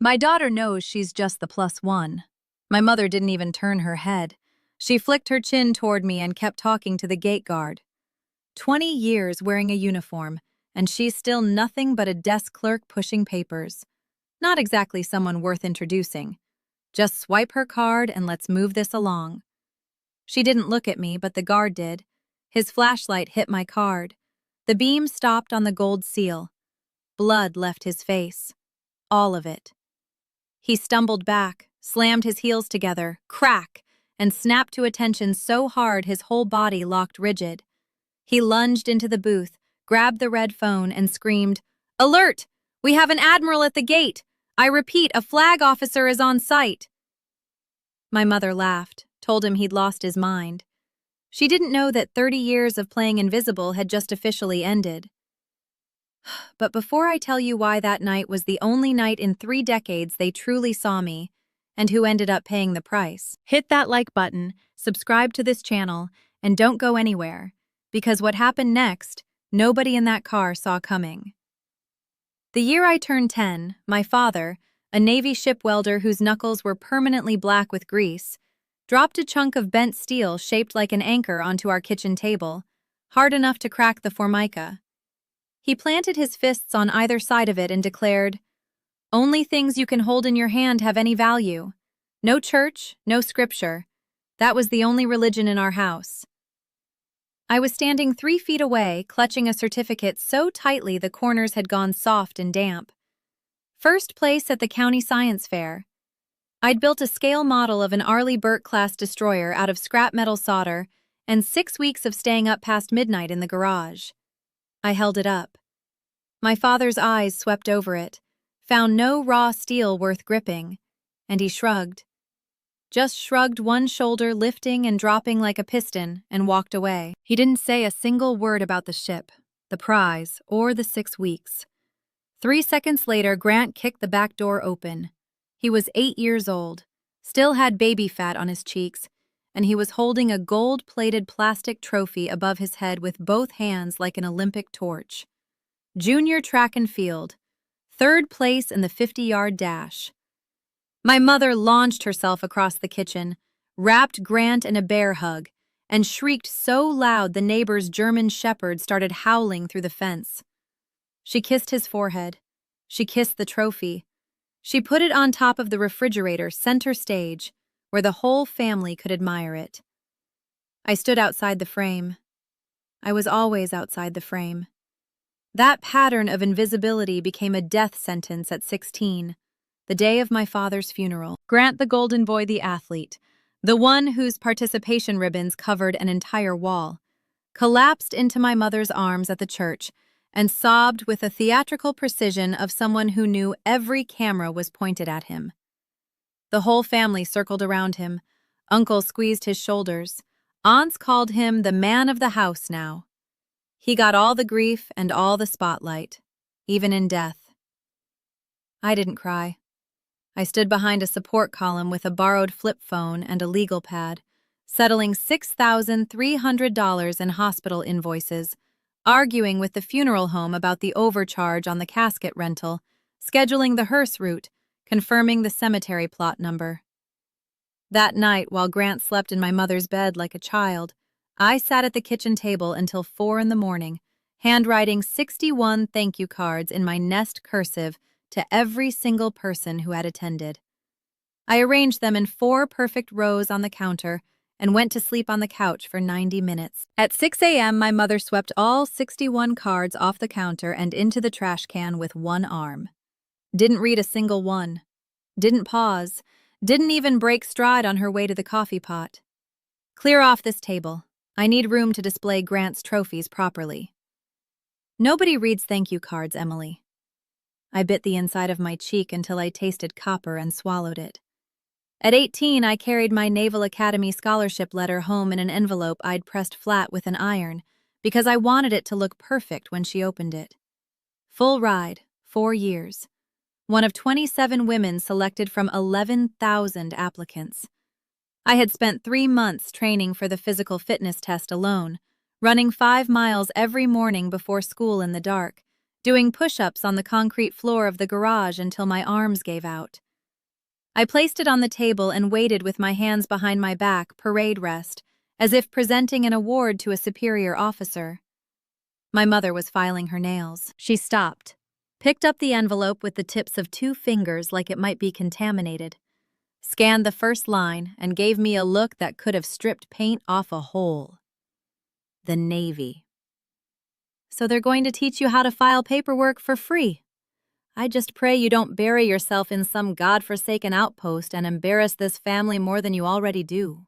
My daughter knows she's just the plus one. My mother didn't even turn her head. She flicked her chin toward me and kept talking to the gate guard. 20 years wearing a uniform, and she's still nothing but a desk clerk pushing papers. Not exactly someone worth introducing. Just swipe her card and let's move this along. She didn't look at me, but the guard did. His flashlight hit my card. The beam stopped on the gold seal. Blood left his face. All of it. He stumbled back, slammed his heels together, crack, and snapped to attention so hard his whole body locked rigid. He lunged into the booth, grabbed the red phone, and screamed, "Alert! We have an admiral at the gate! I repeat, a flag officer is on site!" My mother laughed, told him he'd lost his mind. She didn't know that 30 years of playing invisible had just officially ended. But before I tell you why that night was the only night in 3 decades they truly saw me, and who ended up paying the price, hit that like button, subscribe to this channel, and don't go anywhere, because what happened next, nobody in that car saw coming. The year I turned 10, my father, a Navy ship welder whose knuckles were permanently black with grease, dropped a chunk of bent steel shaped like an anchor onto our kitchen table, hard enough to crack the formica. He planted his fists on either side of it and declared, "Only things you can hold in your hand have any value. No church, no scripture. That was the only religion in our house." I was standing 3 feet away, clutching a certificate so tightly the corners had gone soft and damp. First place at the county science fair. I'd built a scale model of an Arleigh Burke-class destroyer out of scrap metal solder and 6 weeks of staying up past midnight in the garage. I held it up. My father's eyes swept over it, found no raw steel worth gripping, and he shrugged. Just shrugged one shoulder, lifting and dropping like a piston, and walked away. He didn't say a single word about the ship, the prize, or the 6 weeks. 3 seconds later, Grant kicked the back door open. He was 8 years old, still had baby fat on his cheeks, and he was holding a gold-plated plastic trophy above his head with both hands like an Olympic torch. Junior track and field, 3rd place in the 50-yard dash. My mother launched herself across the kitchen, wrapped Grant in a bear hug, and shrieked so loud the neighbor's German shepherd started howling through the fence. She kissed his forehead. She kissed the trophy. She put it on top of the refrigerator, center stage, where the whole family could admire it. I stood outside the frame. I was always outside the frame. That pattern of invisibility became a death sentence at 16, the day of my father's funeral. Grant the golden boy, the athlete, the one whose participation ribbons covered an entire wall, collapsed into my mother's arms at the church and sobbed with the theatrical precision of someone who knew every camera was pointed at him. The whole family circled around him. Uncles squeezed his shoulders. Aunts called him the man of the house now. He got all the grief and all the spotlight, even in death. I didn't cry. I stood behind a support column with a borrowed flip phone and a legal pad, settling $6,300 in hospital invoices, arguing with the funeral home about the overcharge on the casket rental, scheduling the hearse route, confirming the cemetery plot number. That night, while Grant slept in my mother's bed like a child, I sat at the kitchen table until 4 in the morning, handwriting 61 thank you cards in my Nest cursive to every single person who had attended. I arranged them in 4 perfect rows on the counter and went to sleep on the couch for 90 minutes. At 6 a.m., my mother swept all 61 cards off the counter and into the trash can with one arm. Didn't read a single one. Didn't pause. Didn't even break stride on her way to the coffee pot. Clear off this table. I need room to display Grant's trophies properly. Nobody reads thank you cards, Emily. I bit the inside of my cheek until I tasted copper and swallowed it. At 18, I carried my Naval Academy scholarship letter home in an envelope I'd pressed flat with an iron because I wanted it to look perfect when she opened it. Full ride, 4 years. One of 27 women selected from 11,000 applicants. I had spent 3 months training for the physical fitness test alone, running 5 miles every morning before school in the dark, doing push-ups on the concrete floor of the garage until my arms gave out. I placed it on the table and waited with my hands behind my back, parade rest, as if presenting an award to a superior officer. My mother was filing her nails. She stopped, picked up the envelope with the tips of 2 fingers like it might be contaminated, scanned the first line, and gave me a look that could have stripped paint off a hole. The Navy. So they're going to teach you how to file paperwork for free. I just pray you don't bury yourself in some godforsaken outpost and embarrass this family more than you already do.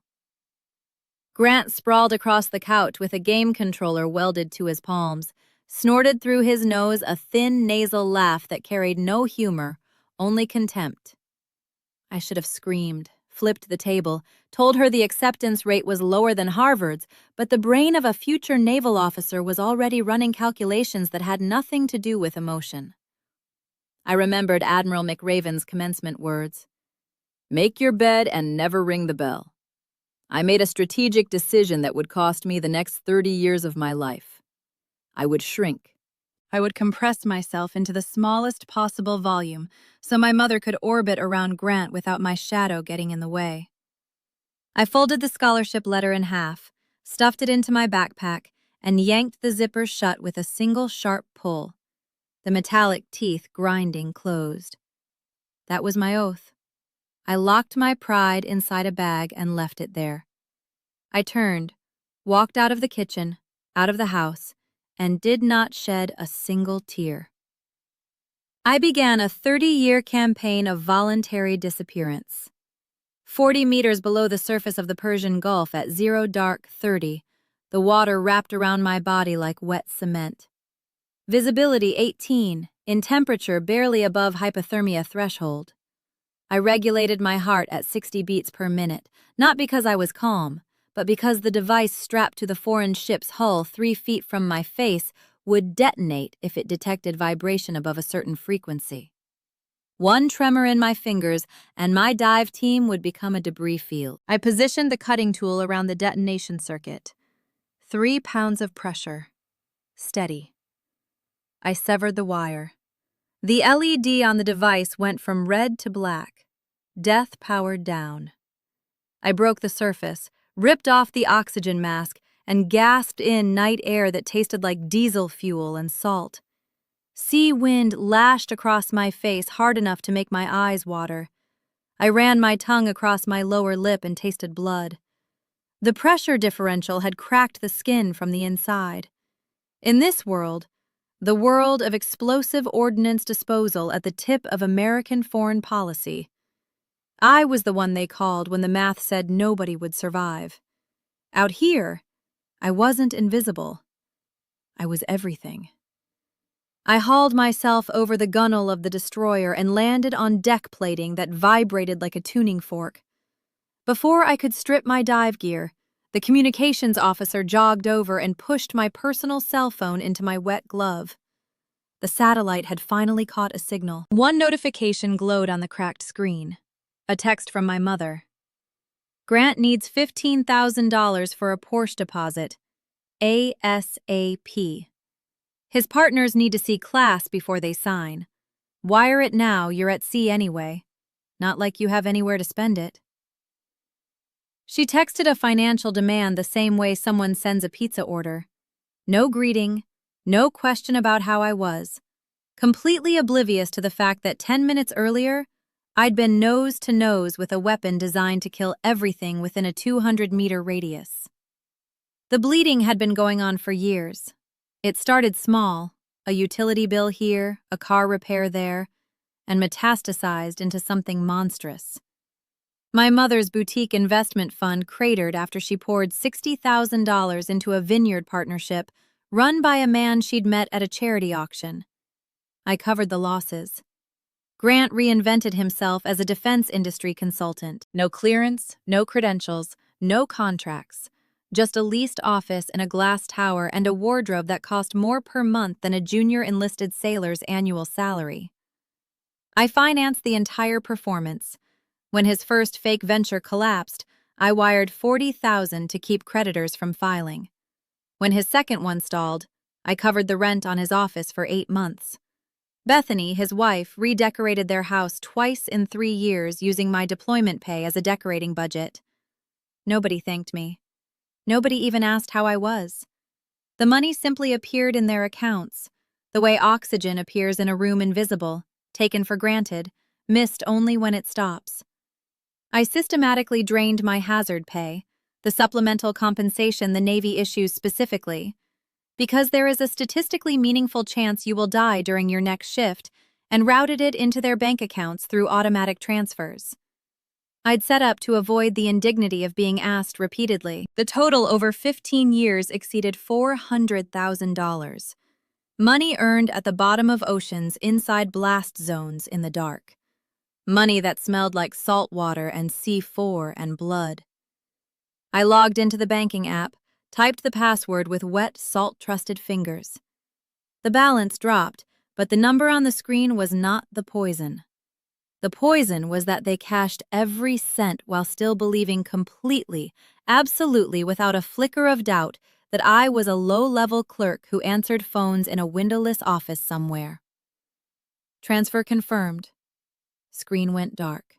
Grant sprawled across the couch with a game controller welded to his palms, snorted through his nose a thin nasal laugh that carried no humor, only contempt. I should have screamed, flipped the table, told her the acceptance rate was lower than Harvard's, but the brain of a future naval officer was already running calculations that had nothing to do with emotion. I remembered Admiral McRaven's commencement words, "Make your bed and never ring the bell." I made a strategic decision that would cost me the next 30 years of my life. I would shrink. I would compress myself into the smallest possible volume so my mother could orbit around Grant without my shadow getting in the way. I folded the scholarship letter in half, stuffed it into my backpack, and yanked the zipper shut with a single sharp pull, the metallic teeth grinding closed. That was my oath. I locked my pride inside a bag and left it there. I turned, walked out of the kitchen, out of the house, and did not shed a single tear. I began a 30-year campaign of voluntary disappearance. 40 meters below the surface of the Persian Gulf at 0:30, the water wrapped around my body like wet cement. Visibility 18, in temperature barely above hypothermia threshold. I regulated my heart at 60 beats per minute, not because I was calm, but because the device strapped to the foreign ship's hull 3 feet from my face would detonate if it detected vibration above a certain frequency. One tremor in my fingers, and my dive team would become a debris field. I positioned the cutting tool around the detonation circuit. 3 pounds of pressure. Steady. I severed the wire. The LED on the device went from red to black. Death powered down. I broke the surface, ripped off the oxygen mask, and gasped in night air that tasted like diesel fuel and salt. Sea wind lashed across my face hard enough to make my eyes water. I ran my tongue across my lower lip and tasted blood. The pressure differential had cracked the skin from the inside. In this world, the world of explosive ordnance disposal at the tip of American foreign policy, I was the one they called when the math said nobody would survive. Out here, I wasn't invisible. I was everything. I hauled myself over the gunwale of the destroyer and landed on deck plating that vibrated like a tuning fork. Before I could strip my dive gear, the communications officer jogged over and pushed my personal cell phone into my wet glove. The satellite had finally caught a signal. One notification glowed on the cracked screen. A text from my mother. Grant needs $15,000 for a Porsche deposit. ASAP. His partners need to see class before they sign. Wire it now, you're at sea anyway. Not like you have anywhere to spend it. She texted a financial demand the same way someone sends a pizza order. No greeting, no question about how I was. Completely oblivious to the fact that 10 minutes earlier, I'd been nose to nose with a weapon designed to kill everything within a 200-meter radius. The bleeding had been going on for years. It started small, a utility bill here, a car repair there, and metastasized into something monstrous. My mother's boutique investment fund cratered after she poured $60,000 into a vineyard partnership run by a man she'd met at a charity auction. I covered the losses. Grant reinvented himself as a defense industry consultant. No clearance, no credentials, no contracts. Just a leased office in a glass tower and a wardrobe that cost more per month than a junior enlisted sailor's annual salary. I financed the entire performance. When his first fake venture collapsed, I wired $40,000 to keep creditors from filing. When his second one stalled, I covered the rent on his office for 8 months. Bethany, his wife, redecorated their house twice in 3 years using my deployment pay as a decorating budget. Nobody thanked me. Nobody even asked how I was. The money simply appeared in their accounts, the way oxygen appears in a room invisible, taken for granted, missed only when it stops. I systematically drained my hazard pay, the supplemental compensation the Navy issues specifically, because there is a statistically meaningful chance you will die during your next shift, and routed it into their bank accounts through automatic transfers. I'd set up to avoid the indignity of being asked repeatedly. The total over 15 years exceeded $400,000. Money earned at the bottom of oceans inside blast zones in the dark. Money that smelled like salt water and C4 and blood. I logged into the banking app, typed the password with wet, salt-trusted fingers. The balance dropped, but the number on the screen was not the poison. The poison was that they cashed every cent while still believing completely, absolutely without a flicker of doubt that I was a low-level clerk who answered phones in a windowless office somewhere. Transfer confirmed. Screen went dark.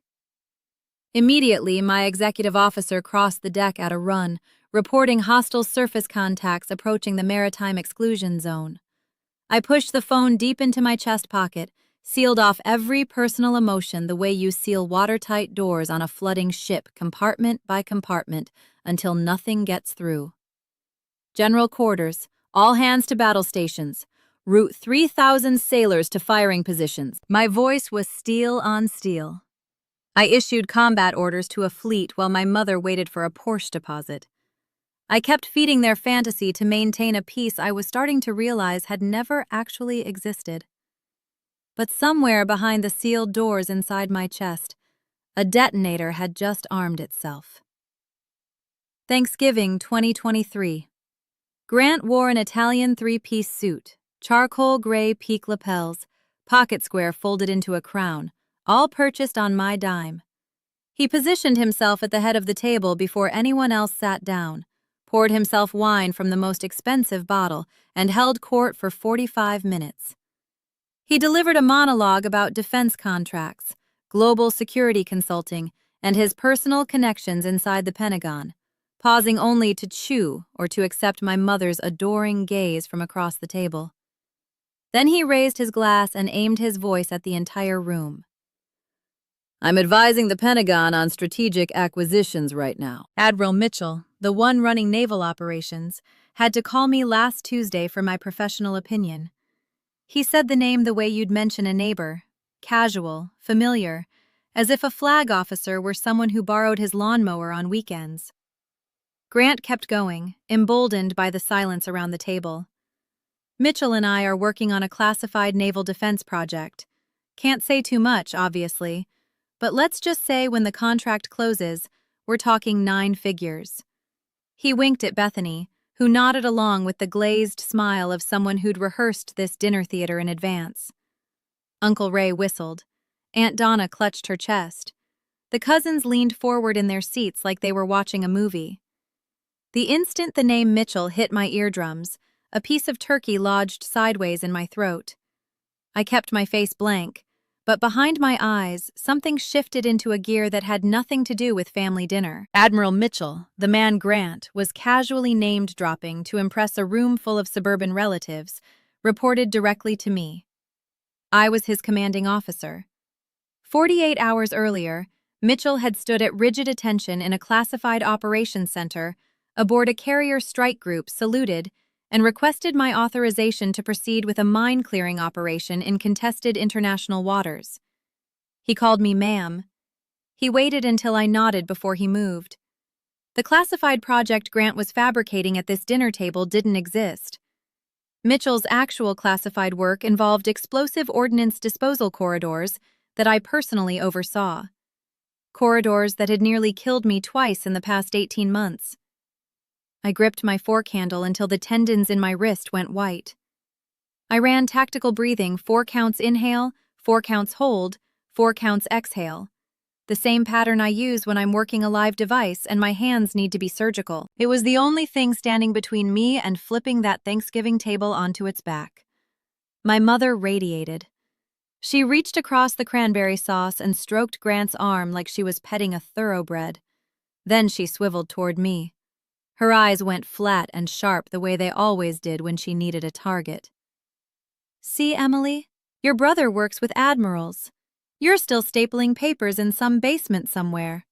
Immediately, my executive officer crossed the deck at a run, reporting hostile surface contacts approaching the maritime exclusion zone. I pushed the phone deep into my chest pocket, sealed off every personal emotion the way you seal watertight doors on a flooding ship, compartment by compartment, until nothing gets through. General quarters, all hands to battle stations. Route 3,000 sailors to firing positions. My voice was steel on steel. I issued combat orders to a fleet while my mother waited for a Porsche deposit. I kept feeding their fantasy to maintain a peace I was starting to realize had never actually existed. But somewhere behind the sealed doors inside my chest, a detonator had just armed itself. Thanksgiving 2023. Grant wore an Italian 3-piece suit, charcoal gray peak lapels, pocket square folded into a crown, all purchased on my dime. He positioned himself at the head of the table before anyone else sat down, poured himself wine from the most expensive bottle, and held court for 45 minutes. He delivered a monologue about defense contracts, global security consulting, and his personal connections inside the Pentagon, pausing only to chew or to accept my mother's adoring gaze from across the table. Then he raised his glass and aimed his voice at the entire room. I'm advising the Pentagon on strategic acquisitions right now. Admiral Mitchell, the one running naval operations, had to call me last Tuesday for my professional opinion. He said the name the way you'd mention a neighbor, casual, familiar, as if a flag officer were someone who borrowed his lawnmower on weekends. Grant kept going, emboldened by the silence around the table. Mitchell and I are working on a classified naval defense project. Can't say too much, obviously, but let's just say when the contract closes, we're talking 9 figures. He winked at Bethany, who nodded along with the glazed smile of someone who'd rehearsed this dinner theater in advance. Uncle Ray whistled. Aunt Donna clutched her chest. The cousins leaned forward in their seats like they were watching a movie. The instant the name Mitchell hit my eardrums, a piece of turkey lodged sideways in my throat. I kept my face blank, but behind my eyes, something shifted into a gear that had nothing to do with family dinner. Admiral Mitchell, the man Grant, was casually name-dropping to impress a room full of suburban relatives, reported directly to me. I was his commanding officer. 48 hours earlier, Mitchell had stood at rigid attention in a classified operations center aboard a carrier strike group, saluted, and requested my authorization to proceed with a mine-clearing operation in contested international waters. He called me ma'am. He waited until I nodded before he moved. The classified project Grant was fabricating at this dinner table didn't exist. Mitchell's actual classified work involved explosive ordnance disposal corridors that I personally oversaw. Corridors that had nearly killed me twice in the past 18 months. I gripped my fork handle until the tendons in my wrist went white. I ran tactical breathing, 4 counts inhale, 4 counts hold, 4 counts exhale. the same pattern I use when I'm working a live device and my hands need to be surgical. It was the only thing standing between me and flipping that Thanksgiving table onto its back. My mother radiated. She reached across the cranberry sauce and stroked Grant's arm like she was petting a thoroughbred. Then she swiveled toward me. Her eyes went flat and sharp the way they always did when she needed a target. "See, Emily? Your brother works with admirals. You're still stapling papers in some basement somewhere.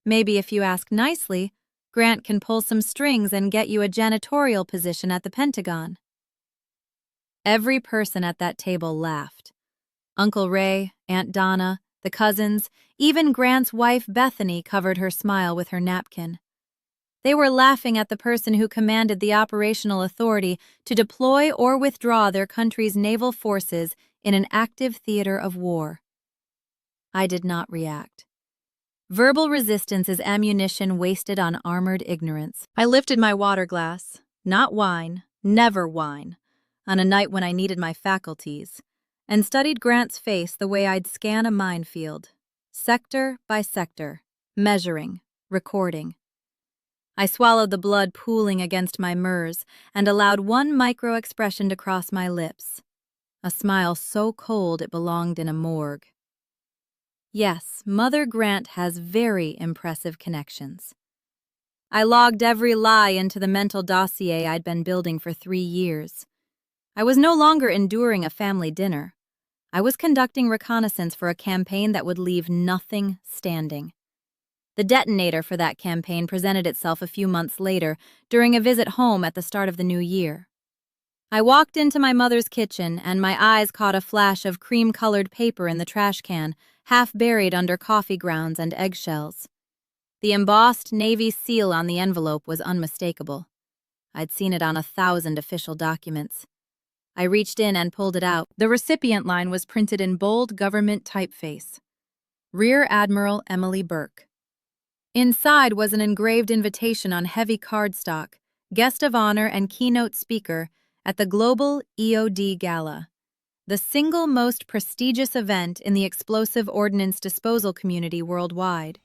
Maybe if you ask nicely, Grant can pull some strings and get you a janitorial position at the Pentagon." Every person at that table laughed. Uncle Ray, Aunt Donna, the cousins, even Grant's wife Bethany covered her smile with her napkin. They were laughing at the person who commanded the operational authority to deploy or withdraw their country's naval forces in an active theater of war. I did not react. Verbal resistance is ammunition wasted on armored ignorance. I lifted my water glass, not wine, never wine, on a night when I needed my faculties, and studied Grant's face the way I'd scan a minefield, sector by sector, measuring, recording. I swallowed the blood pooling against my MERS and allowed one micro-expression to cross my lips, a smile so cold it belonged in a morgue. Yes, Mother Grant has very impressive connections. I logged every lie into the mental dossier I'd been building for 3 years. I was no longer enduring a family dinner. I was conducting reconnaissance for a campaign that would leave nothing standing. The detonator for that campaign presented itself a few months later during a visit home at the start of the new year. I walked into my mother's kitchen and my eyes caught a flash of cream-colored paper in the trash can, half buried under coffee grounds and eggshells. The embossed Navy seal on the envelope was unmistakable. I'd seen it on 1,000 official documents. I reached in and pulled it out. The recipient line was printed in bold government typeface. Rear Admiral Emily Burke. Inside was an engraved invitation on heavy cardstock, guest of honor and keynote speaker at the Global EOD Gala, the single most prestigious event in the explosive ordnance disposal community worldwide.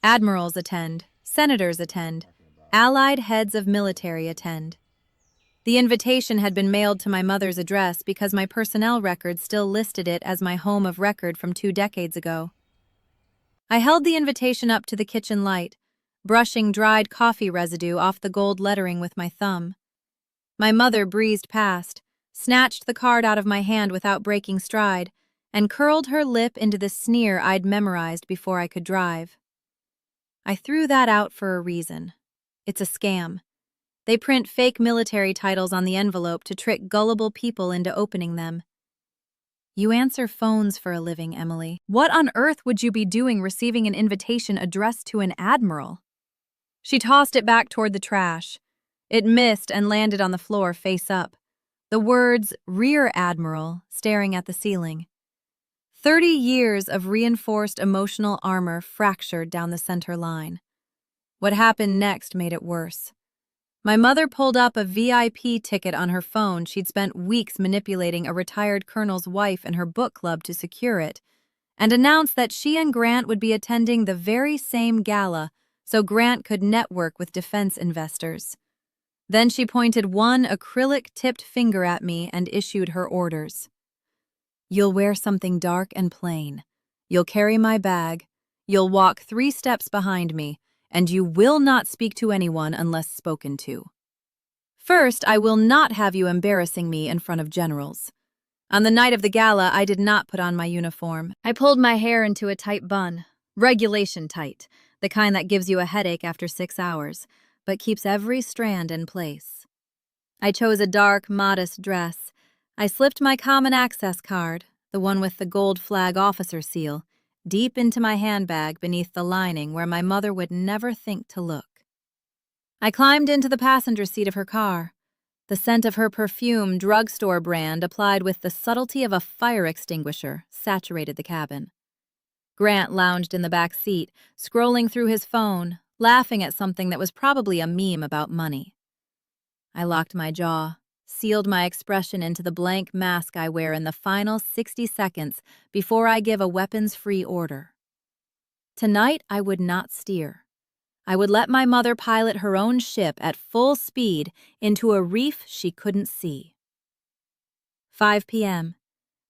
Admirals attend, senators attend, allied heads of military attend. The invitation had been mailed to my mother's address because my personnel record still listed it as my home of record from 2 decades ago. I held the invitation up to the kitchen light, brushing dried coffee residue off the gold lettering with my thumb. My mother breezed past, snatched the card out of my hand without breaking stride, and curled her lip into the sneer I'd memorized before I could drive. I threw that out for a reason. It's a scam. They print fake military titles on the envelope to trick gullible people into opening them. You answer phones for a living, Emily. What on earth would you be doing receiving an invitation addressed to an admiral? She tossed it back toward the trash. It missed and landed on the floor face up. The words, Rear Admiral, staring at the ceiling. 30 years of reinforced emotional armor fractured down the center line. What happened next made it worse. My mother pulled up a VIP ticket on her phone she'd spent weeks manipulating a retired colonel's wife and her book club to secure it, and announced that she and Grant would be attending the very same gala so Grant could network with defense investors. Then she pointed one acrylic-tipped finger at me and issued her orders. You'll wear something dark and plain. You'll carry my bag. You'll walk 3 steps behind me, and you will not speak to anyone unless spoken to. First, I will not have you embarrassing me in front of generals. On the night of the gala, I did not put on my uniform. I pulled my hair into a tight bun, regulation tight, the kind that gives you a headache after 6 hours, but keeps every strand in place. I chose a dark, modest dress. I slipped my common access card, the one with the gold flag officer seal, deep into my handbag beneath the lining where my mother would never think to look. I climbed into the passenger seat of her car. The scent of her perfume, drugstore brand, applied with the subtlety of a fire extinguisher, saturated the cabin. Grant lounged in the back seat, scrolling through his phone, laughing at something that was probably a meme about money. I locked my jaw, sealed my expression into the blank mask I wear in the final 60 seconds before I give a weapons-free order. Tonight, I would not steer. I would let my mother pilot her own ship at full speed into a reef she couldn't see. 5 p.m.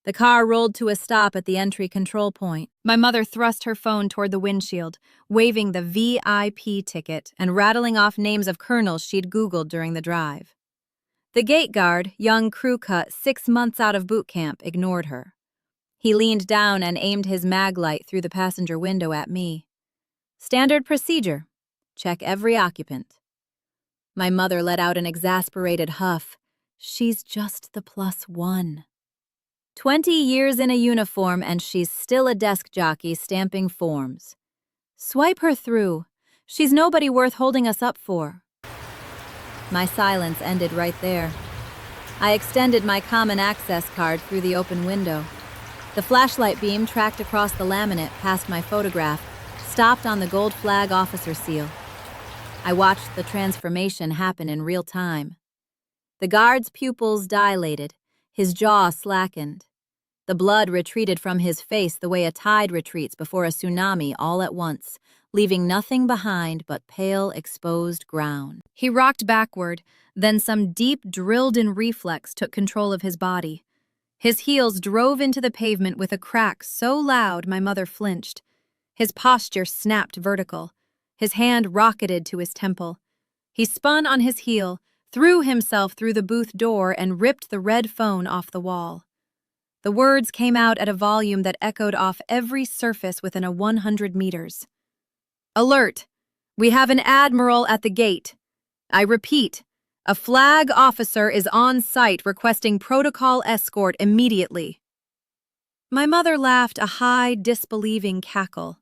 The car rolled to a stop at the entry control point. My mother thrust her phone toward the windshield, waving the VIP ticket and rattling off names of colonels she'd Googled during the drive. The gate guard, young crew cut 6 months out of boot camp, ignored her. He leaned down and aimed his mag light through the passenger window at me. Standard procedure. Check every occupant. My mother let out an exasperated huff. She's just the +1. 20 years in a uniform and she's still a desk jockey stamping forms. Swipe her through. She's nobody worth holding us up for. My silence ended right there. I extended my common access card through the open window. The flashlight beam tracked across the laminate past my photograph, stopped on the gold flag officer seal. I watched the transformation happen in real time. The guard's pupils dilated, his jaw slackened. The blood retreated from his face the way a tide retreats before a tsunami all at once, leaving nothing behind but pale, exposed ground. He rocked backward, then some deep, drilled-in reflex took control of his body. His heels drove into the pavement with a crack so loud my mother flinched. His posture snapped vertical. His hand rocketed to his temple. He spun on his heel, threw himself through the booth door, and ripped the red phone off the wall. The words came out at a volume that echoed off every surface within a 100 meters. Alert! We have an admiral at the gate. I repeat, a flag officer is on site requesting protocol escort immediately. My mother laughed a high, disbelieving cackle.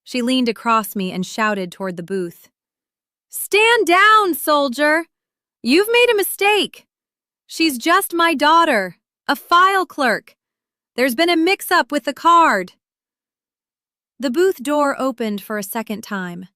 She leaned across me and shouted toward the booth. Stand down, soldier! You've made a mistake. She's just my daughter, a file clerk. There's been a mix-up with the card. The booth door opened for a second time.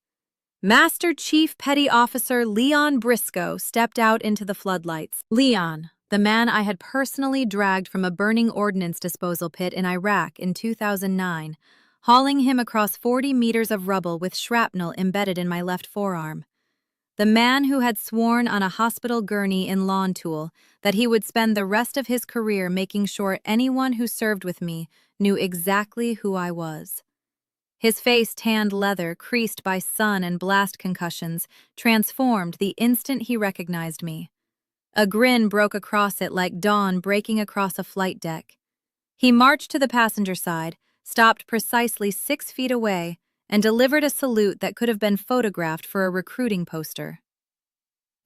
Master Chief Petty Officer Leon Briscoe stepped out into the floodlights. Leon, the man I had personally dragged from a burning ordnance disposal pit in Iraq in 2009, hauling him across 40 meters of rubble with shrapnel embedded in my left forearm. The man who had sworn on a hospital gurney in lawn tool that he would spend the rest of his career making sure anyone who served with me knew exactly who I was. His face, tanned leather, creased by sun and blast concussions, transformed the instant he recognized me. A grin broke across it like dawn breaking across a flight deck. He marched to the passenger side, stopped precisely 6 feet away, and delivered a salute that could have been photographed for a recruiting poster.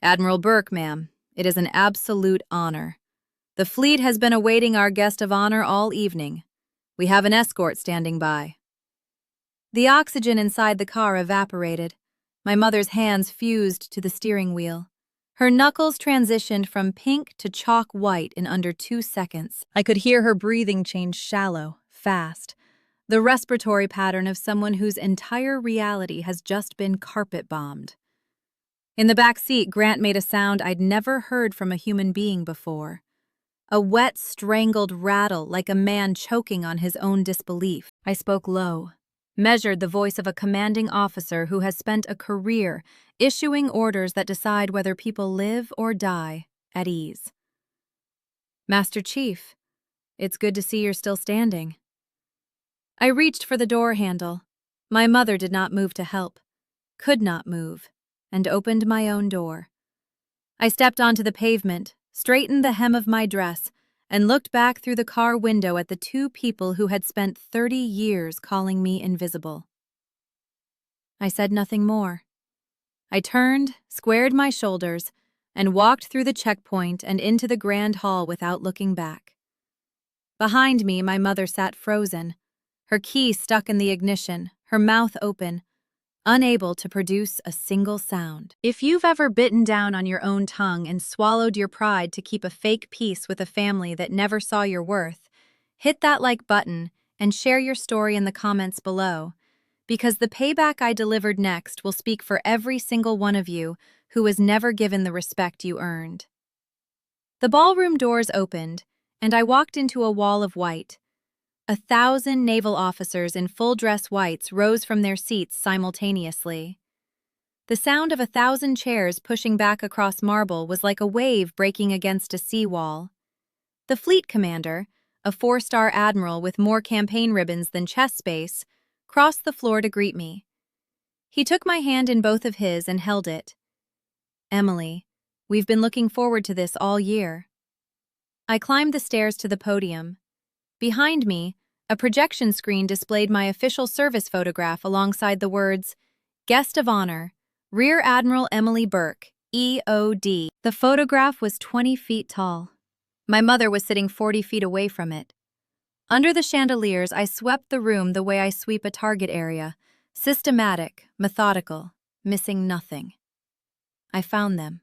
Admiral Burke, ma'am, it is an absolute honor. The fleet has been awaiting our guest of honor all evening. We have an escort standing by. The oxygen inside the car evaporated. My mother's hands fused to the steering wheel. Her knuckles transitioned from pink to chalk white in under 2 seconds. I could hear her breathing change shallow, fast. The respiratory pattern of someone whose entire reality has just been carpet-bombed. In the back seat, Grant made a sound I'd never heard from a human being before. A wet, strangled rattle like a man choking on his own disbelief. I spoke low, measured the voice of a commanding officer who has spent a career issuing orders that decide whether people live or die at ease. Master Chief, it's good to see you're still standing. I reached for the door handle. My mother did not move to help, could not move, and opened my own door. I stepped onto the pavement, straightened the hem of my dress, and looked back through the car window at the 2 people who had spent 30 years calling me invisible. I said nothing more. I turned, squared my shoulders, and walked through the checkpoint and into the grand hall without looking back. Behind me, my mother sat frozen, her key stuck in the ignition, her mouth open, unable to produce a single sound. If you've ever bitten down on your own tongue and swallowed your pride to keep a fake peace with a family that never saw your worth, hit that like button and share your story in the comments below, because the payback I delivered next will speak for every single one of you who was never given the respect you earned. The ballroom doors opened, and I walked into a wall of white. 1,000 naval officers in full-dress whites rose from their seats simultaneously. The sound of 1,000 chairs pushing back across marble was like a wave breaking against a seawall. The fleet commander, a 4-star admiral with more campaign ribbons than chest space, crossed the floor to greet me. He took my hand in both of his and held it. "Emily, we've been looking forward to this all year." I climbed the stairs to the podium. Behind me, a projection screen displayed my official service photograph alongside the words, "Guest of Honor, Rear Admiral Emily Burke, EOD." The photograph was 20 feet tall. My mother was sitting 40 feet away from it. Under the chandeliers, I swept the room the way I sweep a target area, systematic, methodical, missing nothing. I found them.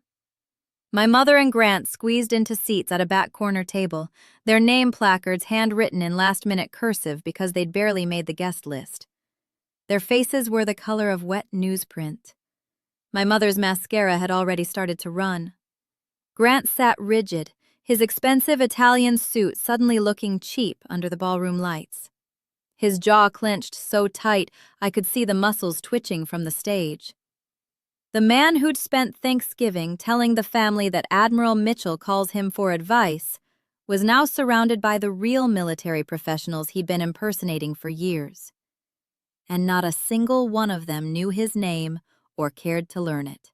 My mother and Grant squeezed into seats at a back corner table, their name placards handwritten in last-minute cursive because they'd barely made the guest list. Their faces were the color of wet newsprint. My mother's mascara had already started to run. Grant sat rigid, his expensive Italian suit suddenly looking cheap under the ballroom lights. His jaw clenched so tight I could see the muscles twitching from the stage. The man who'd spent Thanksgiving telling the family that Admiral Mitchell calls him for advice was now surrounded by the real military professionals he'd been impersonating for years. And not a single one of them knew his name or cared to learn it.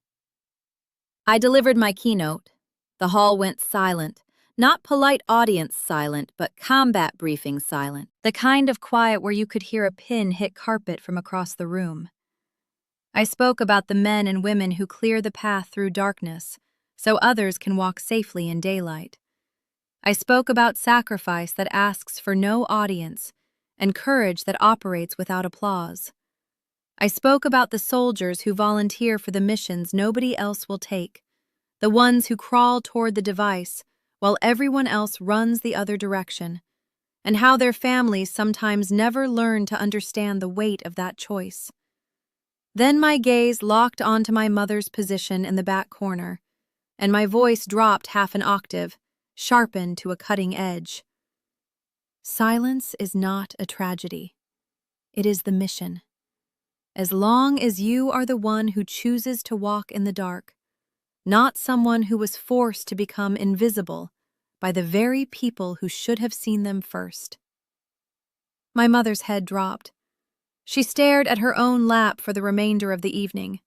I delivered my keynote. The hall went silent, not polite audience silent, but combat briefing silent, the kind of quiet where you could hear a pin hit carpet from across the room. I spoke about the men and women who clear the path through darkness so others can walk safely in daylight. I spoke about sacrifice that asks for no audience and courage that operates without applause. I spoke about the soldiers who volunteer for the missions nobody else will take, the ones who crawl toward the device while everyone else runs the other direction, and how their families sometimes never learn to understand the weight of that choice. Then my gaze locked onto my mother's position in the back corner, and my voice dropped half an octave, sharpened to a cutting edge. Silence is not a tragedy. It is the mission. As long as you are the one who chooses to walk in the dark, not someone who was forced to become invisible by the very people who should have seen them first. My mother's head dropped. She stared at her own lap for the remainder of the evening.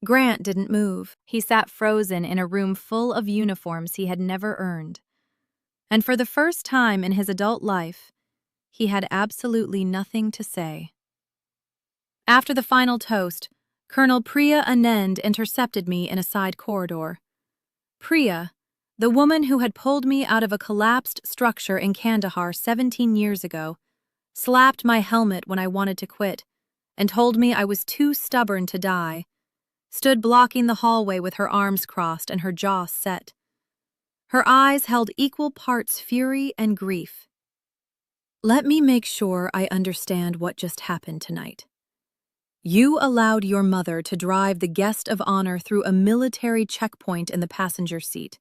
Grant didn't move. He sat frozen in a room full of uniforms he had never earned. And for the first time in his adult life, he had absolutely nothing to say. After the final toast, Colonel Priya Anand intercepted me in a side corridor. Priya, the woman who had pulled me out of a collapsed structure in Kandahar 17 years ago, slapped my helmet when I wanted to quit, and told me I was too stubborn to die, stood blocking the hallway with her arms crossed and her jaw set. Her eyes held equal parts fury and grief. "Let me make sure I understand what just happened tonight. You allowed your mother to drive the guest of honor through a military checkpoint in the passenger seat.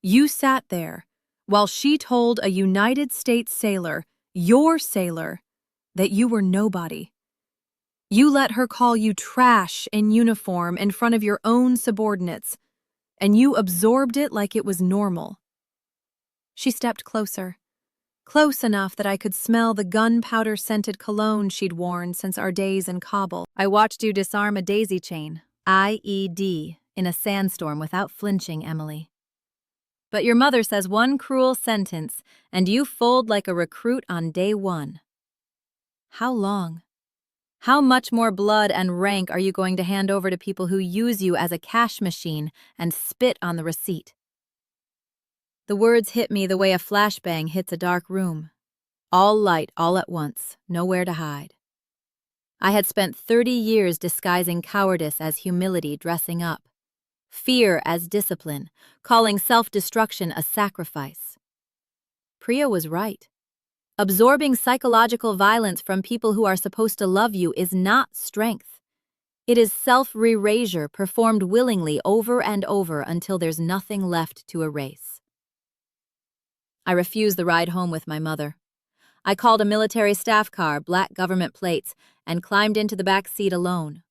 You sat there while she told a United States sailor, your sailor, that you were nobody. You let her call you trash in uniform in front of your own subordinates, and you absorbed it like it was normal." She stepped closer, close enough that I could smell the gunpowder-scented cologne she'd worn since our days in Kabul. "I watched you disarm a daisy chain, IED, in a sandstorm without flinching, Emily. But your mother says one cruel sentence, and you fold like a recruit on day one. How long? How much more blood and rank are you going to hand over to people who use you as a cash machine and spit on the receipt?" The words hit me the way a flashbang hits a dark room. All light all at once, nowhere to hide. I had spent 30 years disguising cowardice as humility dressing up, fear as discipline, calling self-destruction a sacrifice. Priya was right. Absorbing psychological violence from people who are supposed to love you is not strength. It is self-erasure performed willingly over and over until there's nothing left to erase. I refused the ride home with my mother. I called a military staff car, black government plates, and climbed into the back seat alone.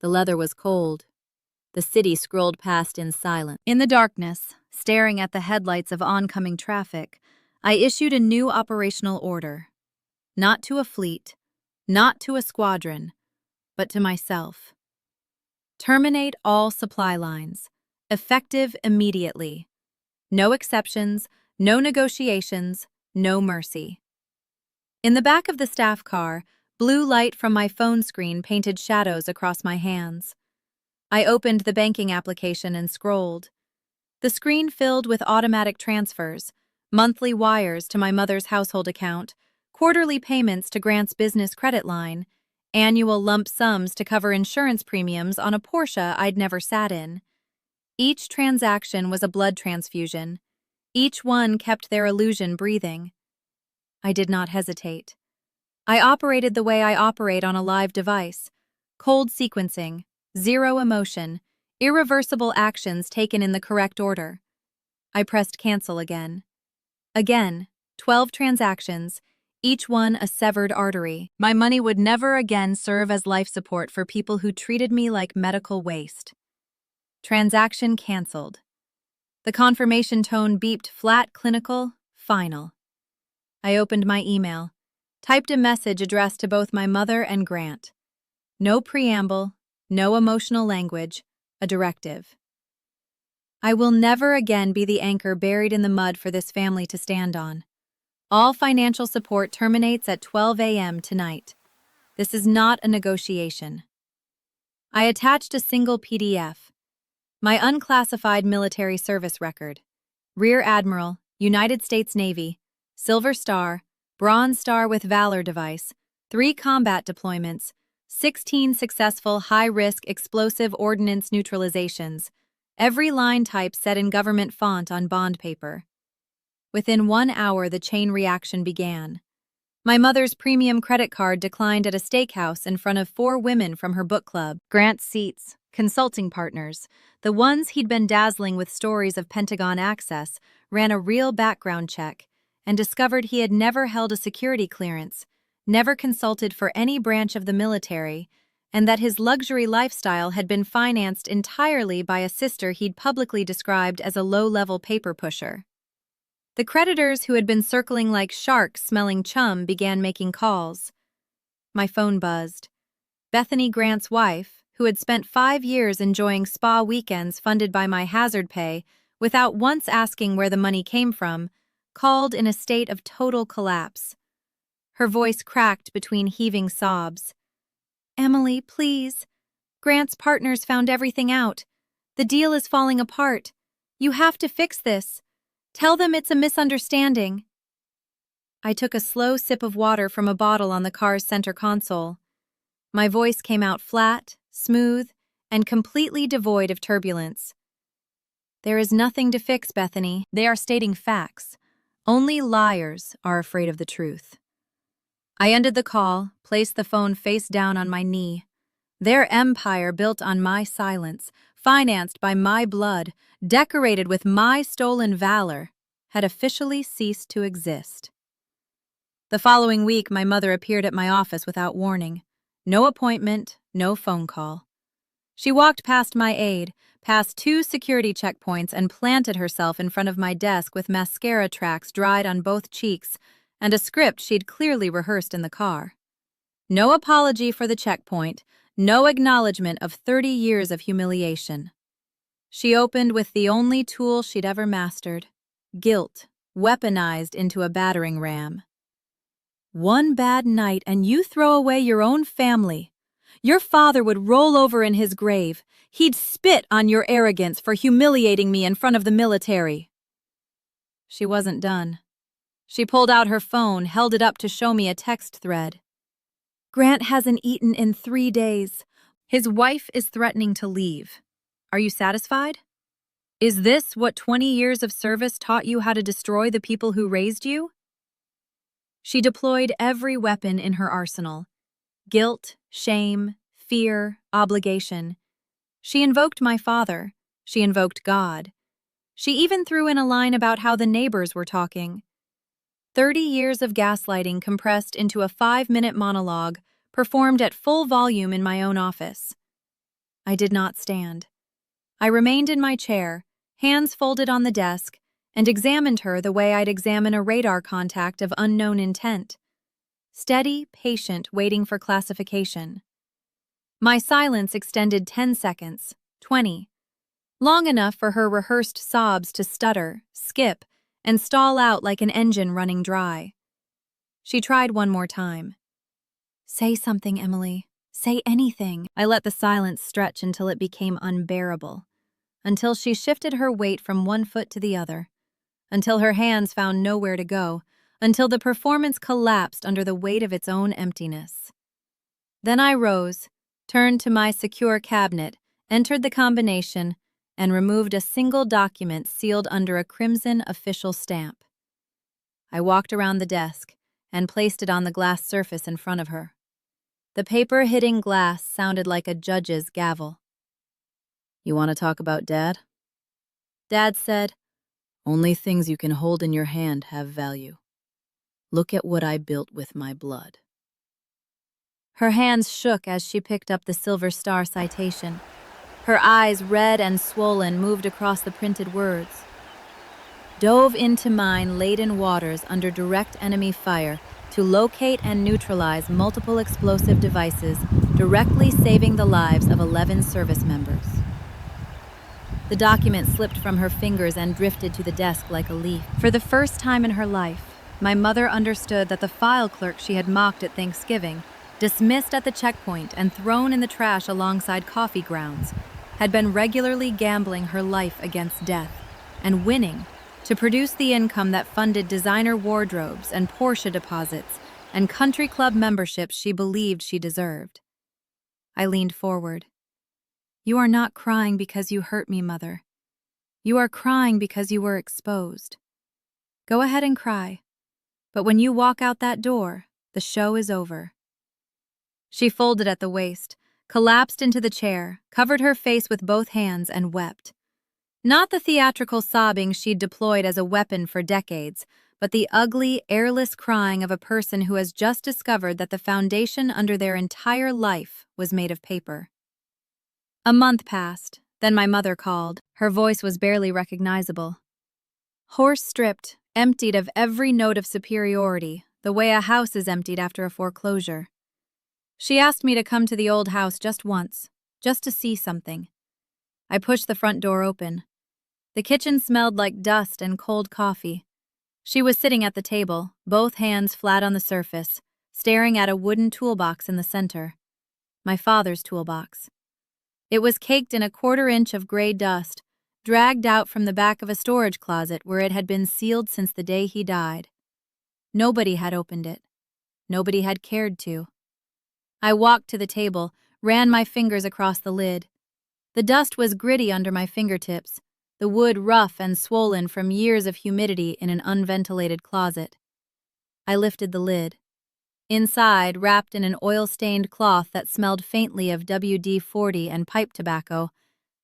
The leather was cold. The city scrolled past in silence. In the darkness, staring at the headlights of oncoming traffic, I issued a new operational order. Not to a fleet, not to a squadron, but to myself. Terminate all supply lines, effective immediately. No exceptions, no negotiations, no mercy. In the back of the staff car, blue light from my phone screen painted shadows across my hands. I opened the banking application and scrolled. The screen filled with automatic transfers, monthly wires to my mother's household account, quarterly payments to Grant's business credit line, annual lump sums to cover insurance premiums on a Porsche I'd never sat in. Each transaction was a blood transfusion. Each one kept their illusion breathing. I did not hesitate. I operated the way I operate on a live device. Cold sequencing, zero emotion, irreversible actions taken in the correct order. I pressed cancel again. Again, 12 transactions, each one a severed artery. My money would never again serve as life support for people who treated me like medical waste. Transaction canceled. The confirmation tone beeped flat, clinical, final. I opened my email, typed a message addressed to both my mother and Grant. No preamble, no emotional language, a directive. I will never again be the anchor buried in the mud for this family to stand on. All financial support terminates at 12 a.m. tonight. This is not a negotiation. I attached a single PDF. My unclassified military service record. Rear Admiral, United States Navy, Silver Star, Bronze Star with Valor device, 3 combat deployments, 16 successful high-risk explosive ordnance neutralizations, every line type set in government font on bond paper. Within 1 hour, the chain reaction began. My mother's premium credit card declined at a steakhouse in front of 4 women from her book club. Grant's seats, consulting partners, the ones he'd been dazzling with stories of Pentagon access, ran a real background check and discovered he had never held a security clearance, never consulted for any branch of the military, and that his luxury lifestyle had been financed entirely by a sister he'd publicly described as a low-level paper pusher. The creditors who had been circling like sharks smelling chum began making calls. My phone buzzed. Bethany Grant's wife, who had spent 5 years enjoying spa weekends funded by my hazard pay without once asking where the money came from, called in a state of total collapse. Her voice cracked between heaving sobs. "Emily, please. Grant's partners found everything out. The deal is falling apart. You have to fix this. Tell them it's a misunderstanding." I took a slow sip of water from a bottle on the car's center console. My voice came out flat, smooth, and completely devoid of turbulence. "There is nothing to fix, Bethany. They are stating facts. Only liars are afraid of the truth." I ended the call, placed the phone face down on my knee. Their empire built on my silence, financed by my blood, decorated with my stolen valor, had officially ceased to exist. The following week, my mother appeared at my office without warning. No appointment, no phone call. She walked past my aide, past 2 security checkpoints, and planted herself in front of my desk with mascara tracks dried on both cheeks and a script she'd clearly rehearsed in the car. No apology for the checkpoint, no acknowledgement of 30 years of humiliation. She opened with the only tool she'd ever mastered: guilt, weaponized into a battering ram. "One bad night and you throw away your own family. Your father would roll over in his grave. He'd spit on your arrogance for humiliating me in front of the military." She wasn't done. She pulled out her phone, held it up to show me a text thread. "Grant hasn't eaten in 3 days. His wife is threatening to leave. Are you satisfied? Is this what 20 years of service taught you how to destroy the people who raised you?" She deployed every weapon in her arsenal: guilt, shame, fear, obligation. She invoked my father. She invoked God. She even threw in a line about how the neighbors were talking. 30 years of gaslighting compressed into a 5-minute monologue performed at full volume in my own office. I did not stand. I remained in my chair, hands folded on the desk, and examined her the way I'd examine a radar contact of unknown intent. Steady, patient, waiting for classification. My silence extended 10 seconds, 20. Long enough for her rehearsed sobs to stutter, skip, and stall out like an engine running dry. She tried one more time. "Say something, Emily. Say anything." I let the silence stretch until it became unbearable, until she shifted her weight from one foot to the other, until her hands found nowhere to go, until the performance collapsed under the weight of its own emptiness. Then I rose, turned to my secure cabinet, entered the combination, and removed a single document sealed under a crimson official stamp. I walked around the desk and placed it on the glass surface in front of her. The paper hitting glass sounded like a judge's gavel. "You want to talk about Dad?" Dad said, "Only things you can hold in your hand have value. Look at what I built with my blood." Her hands shook as she picked up the Silver Star citation. Her eyes, red and swollen, moved across the printed words. "Dove into mine-laden waters under direct enemy fire to locate and neutralize multiple explosive devices, directly saving the lives of 11 service members." The document slipped from her fingers and drifted to the desk like a leaf. For the first time in her life, my mother understood that the file clerk she had mocked at Thanksgiving, dismissed at the checkpoint and thrown in the trash alongside coffee grounds, had been regularly gambling her life against death and winning to produce the income that funded designer wardrobes and Porsche deposits and country club memberships she believed she deserved. I leaned forward. "You are not crying because you hurt me, Mother. You are crying because you were exposed. Go ahead and cry, but when you walk out that door, the show is over." She folded at the waist, collapsed into the chair, covered her face with both hands, and wept. Not the theatrical sobbing she'd deployed as a weapon for decades, but the ugly, airless crying of a person who has just discovered that the foundation under their entire life was made of paper. A month passed, then my mother called. Her voice was barely recognizable. Horse-stripped, emptied of every note of superiority, the way a house is emptied after a foreclosure. She asked me to come to the old house just once, just to see something. I pushed the front door open. The kitchen smelled like dust and cold coffee. She was sitting at the table, both hands flat on the surface, staring at a wooden toolbox in the center. My father's toolbox. It was caked in a 1/4 inch of gray dust, dragged out from the back of a storage closet where it had been sealed since the day he died. Nobody had opened it. Nobody had cared to. I walked to the table, ran my fingers across the lid. The dust was gritty under my fingertips, the wood rough and swollen from years of humidity in an unventilated closet. I lifted the lid. Inside, wrapped in an oil-stained cloth that smelled faintly of WD-40 and pipe tobacco,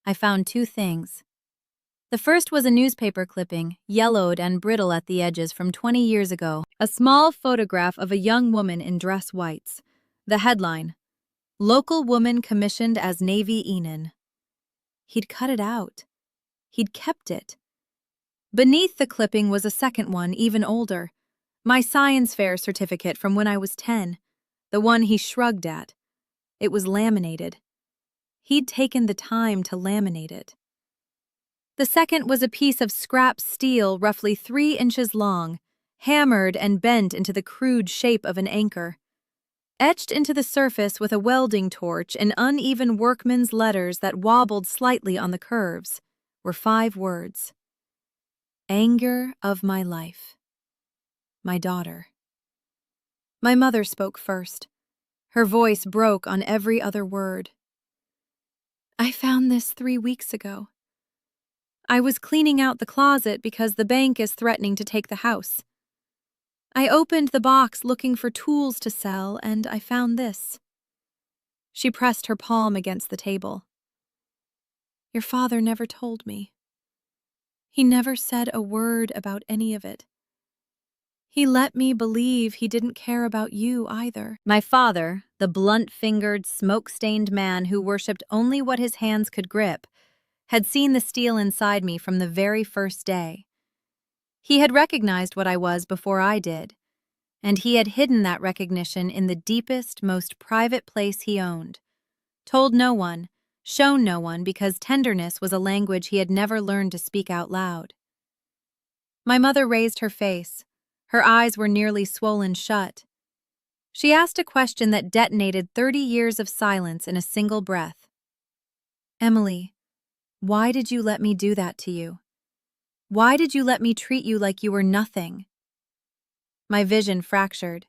I found 2 things. The first was a newspaper clipping, yellowed and brittle at the edges from 20 years ago, a small photograph of a young woman in dress whites. The headline, "Local woman commissioned as Navy Enon." He'd cut it out. He'd kept it. Beneath the clipping was a second one, even older. My science fair certificate from when I was 10. The one he shrugged at. It was laminated. He'd taken the time to laminate it. The second was a piece of scrap steel roughly 3 inches long, hammered and bent into the crude shape of an anchor. Etched into the surface with a welding torch in uneven workman's letters that wobbled slightly on the curves were 5 words. Anger of my life. My daughter. My mother spoke first. Her voice broke on every other word. "I found this 3 weeks ago. I was cleaning out the closet because the bank is threatening to take the house. I opened the box looking for tools to sell, and I found this." She pressed her palm against the table. "Your father never told me. He never said a word about any of it. He let me believe he didn't care about you either. My father, the blunt-fingered, smoke-stained man who worshipped only what his hands could grip, had seen the steel inside me from the very first day. He had recognized what I was before I did, and he had hidden that recognition in the deepest, most private place he owned. Told no one, shown no one, because tenderness was a language he had never learned to speak out loud. My mother raised her face. Her eyes were nearly swollen shut. She asked a question that detonated 30 years of silence in a single breath. "Emily, why did you let me do that to you? Why did you let me treat you like you were nothing?" My vision fractured.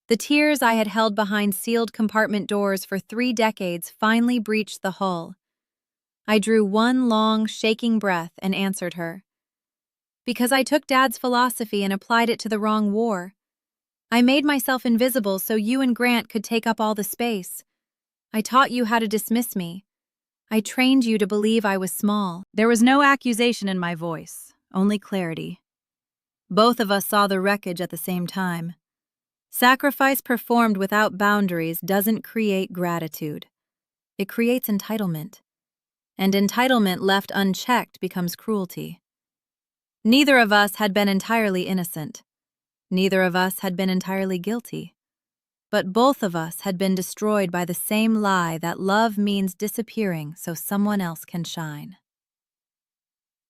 The tears I had held behind sealed compartment doors for 3 decades finally breached the hull. I drew one long, shaking breath and answered her. "Because I took Dad's philosophy and applied it to the wrong war. I made myself invisible so you and Grant could take up all the space. I taught you how to dismiss me. I trained you to believe I was small." There was no accusation in my voice, only clarity. Both of us saw the wreckage at the same time. Sacrifice performed without boundaries doesn't create gratitude. It creates entitlement. And entitlement left unchecked becomes cruelty. Neither of us had been entirely innocent. Neither of us had been entirely guilty. But both of us had been destroyed by the same lie that love means disappearing so someone else can shine.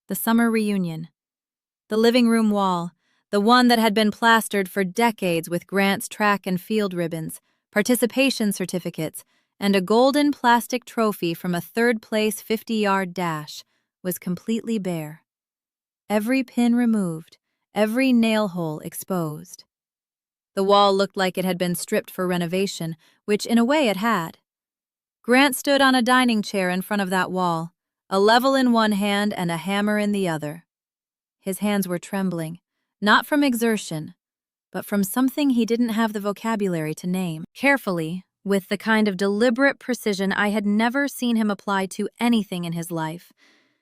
The summer reunion. The living room wall, the one that had been plastered for decades with Grant's track and field ribbons, participation certificates, and a golden plastic trophy from a third-place 50-yard dash, was completely bare. Every pin removed, every nail hole exposed. The wall looked like it had been stripped for renovation, which in a way it had. Grant stood on a dining chair in front of that wall, a level in one hand and a hammer in the other. His hands were trembling, not from exertion, but from something he didn't have the vocabulary to name. Carefully, with the kind of deliberate precision I had never seen him apply to anything in his life,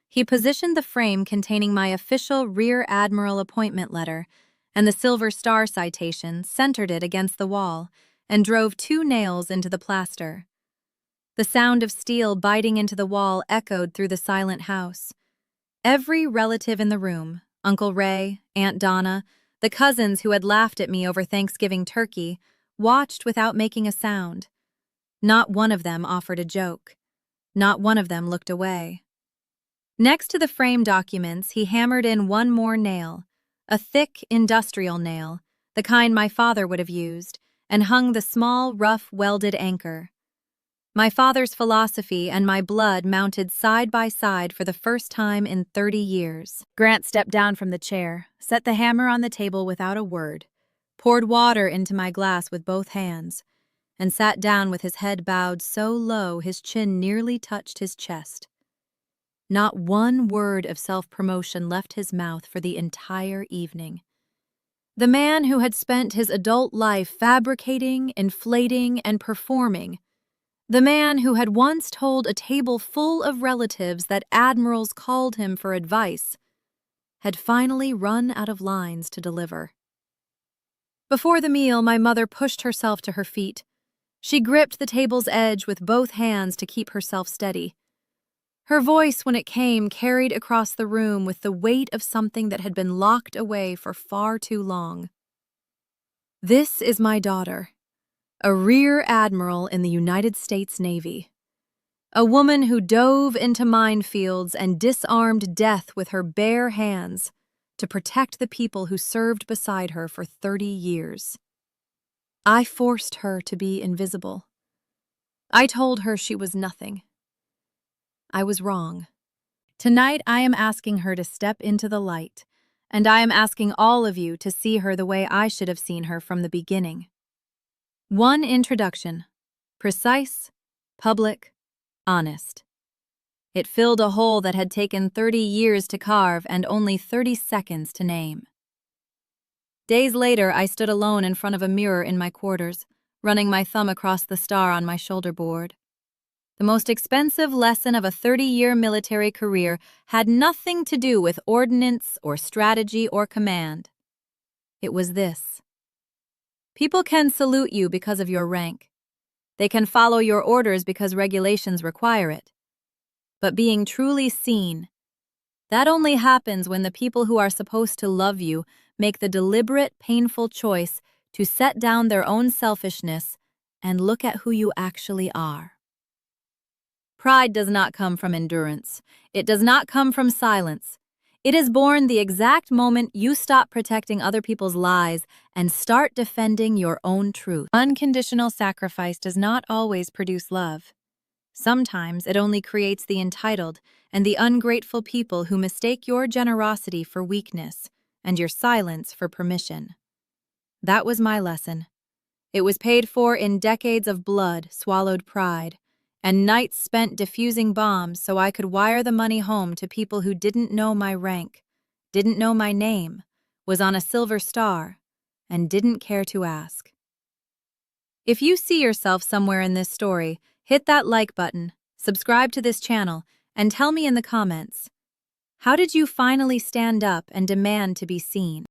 he positioned the frame containing my official Rear Admiral appointment letter and the Silver Star citation, centered it against the wall, and drove 2 nails into the plaster. The sound of steel biting into the wall echoed through the silent house. Every relative in the room, Uncle Ray, Aunt Donna, the cousins who had laughed at me over Thanksgiving turkey, watched without making a sound. Not one of them offered a joke. Not one of them looked away. Next to the frame documents, he hammered in one more nail, a thick, industrial nail, the kind my father would have used, and hung the small, rough, welded anchor. My father's philosophy and my blood mounted side by side for the first time in 30 years. Grant stepped down from the chair, set the hammer on the table without a word, poured water into my glass with both hands, and sat down with his head bowed so low his chin nearly touched his chest. Not one word of self-promotion left his mouth for the entire evening. The man who had spent his adult life fabricating, inflating, and performing, the man who had once told a table full of relatives that admirals called him for advice, had finally run out of lines to deliver. Before the meal, my mother pushed herself to her feet. She gripped the table's edge with both hands to keep herself steady. Her voice, when it came, carried across the room with the weight of something that had been locked away for far too long. "This is my daughter, a Rear Admiral in the United States Navy. A woman who dove into minefields and disarmed death with her bare hands to protect the people who served beside her for 30 years. I forced her to be invisible. I told her she was nothing. I was wrong. Tonight I am asking her to step into the light, and I am asking all of you to see her the way I should have seen her from the beginning. One introduction, precise, public, honest. It filled a hole that had taken 30 years to carve and only 30 seconds to name. Days later, I stood alone in front of a mirror in my quarters, running my thumb across the star on my shoulder board. The most expensive lesson of a 30-year military career had nothing to do with ordnance or strategy or command. It was this: people can salute you because of your rank. They can follow your orders because regulations require it. But being truly seen, that only happens when the people who are supposed to love you make the deliberate, painful choice to set down their own selfishness and look at who you actually are. Pride does not come from endurance. It does not come from silence. It is born the exact moment you stop protecting other people's lies and start defending your own truth. Unconditional sacrifice does not always produce love. Sometimes it only creates the entitled and the ungrateful people who mistake your generosity for weakness and your silence for permission. That was my lesson. It was paid for in decades of blood-swallowed pride and nights spent defusing bombs so I could wire the money home to people who didn't know my rank, didn't know my name, was on a silver star, and didn't care to ask. If you see yourself somewhere in this story, hit that like button, subscribe to this channel, and tell me in the comments, how did you finally stand up and demand to be seen?